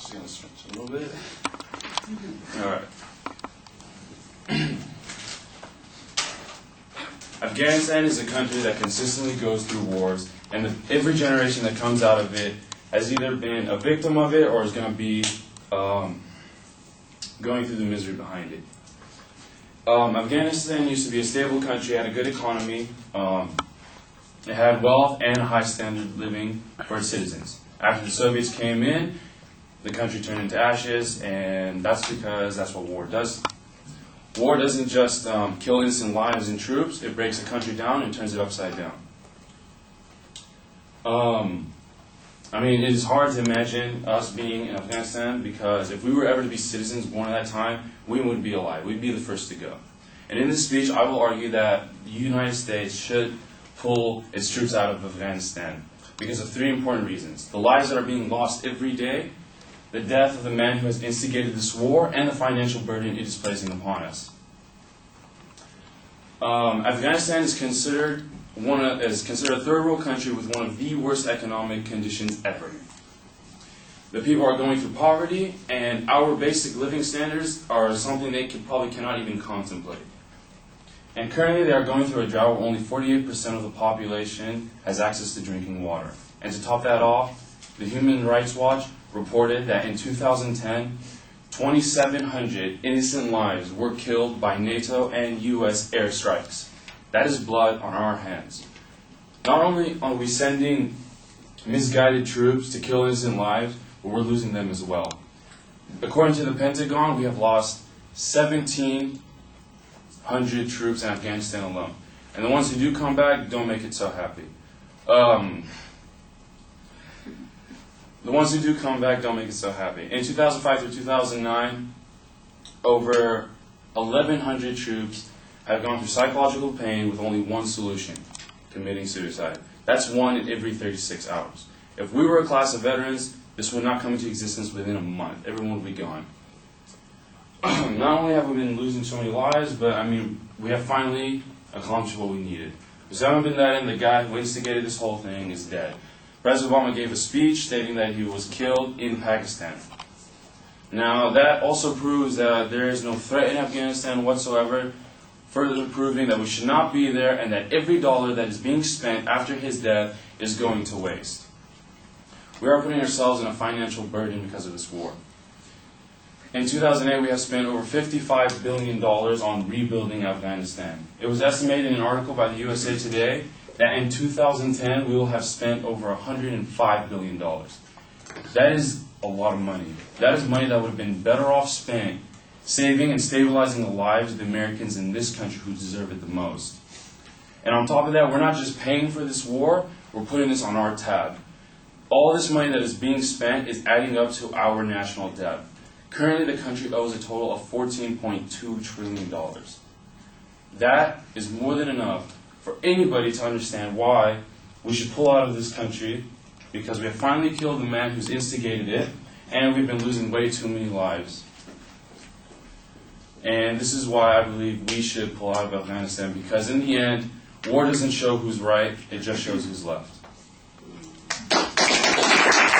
Just gonna stretch a little bit. All right. Afghanistan is a country that consistently goes through wars, and every generation that comes out of it has either been a victim of it or is going to be going through the misery behind it. Afghanistan used to be a stable country, had a good economy, it had wealth and a high standard of living for its citizens. After the Soviets came in, the country turned into ashes, and that's because that's what war does. War doesn't just kill innocent lives and troops, it breaks a country down and turns it upside down. It is hard to imagine us being in Afghanistan because if we were ever to be citizens born at that time, we wouldn't be alive. We'd be the first to go. And in this speech, I will argue that the United States should pull its troops out of Afghanistan because of three important reasons. The lives that are being lost every day, the death of the man who has instigated this war, and the financial burden it is placing upon us. Afghanistan is considered a third world country with one of the worst economic conditions ever. The people are going through poverty, and our basic living standards are something they probably cannot even contemplate. And currently they are going through a drought where only 48% of the population has access to drinking water. And to top that off, the Human Rights Watch reported that in 2010, 2,700 innocent lives were killed by NATO and U.S. airstrikes. That is blood on our hands. Not only are we sending misguided troops to kill innocent lives, but we're losing them as well. According to the Pentagon, we have lost 1,700 troops in Afghanistan alone. And the ones who do come back don't make it so happy. The ones who do come back don't make it so happy. In 2005 through 2009, over 1,100 troops have gone through psychological pain with only one solution: committing suicide. That's 1 in every 36 hours. If we were a class of veterans, this would not come into existence within a month. Everyone would be gone. Not only have we been losing so many lives, but we have finally accomplished what we needed. Osama bin Laden, the guy who instigated this whole thing, is dead. President Obama gave a speech stating that he was killed in Pakistan. Now, that also proves that there is no threat in Afghanistan whatsoever, further proving that we should not be there and that every dollar that is being spent after his death is going to waste. We are putting ourselves in a financial burden because of this war. In 2008, we have spent over $55 billion on rebuilding Afghanistan. It was estimated in an article by the USA Today that in 2010, we will have spent over $105 billion. That is a lot of money. That is money that would have been better off spent saving and stabilizing the lives of the Americans in this country who deserve it the most. And on top of that, we're not just paying for this war, we're putting this on our tab. All this money that is being spent is adding up to our national debt. Currently, the country owes a total of $14.2 trillion. That is more than enough for anybody to understand why we should pull out of this country, because we have finally killed the man who's instigated it, and we've been losing way too many lives. And this is why I believe we should pull out of Afghanistan, because in the end, war doesn't show who's right, it just shows who's left.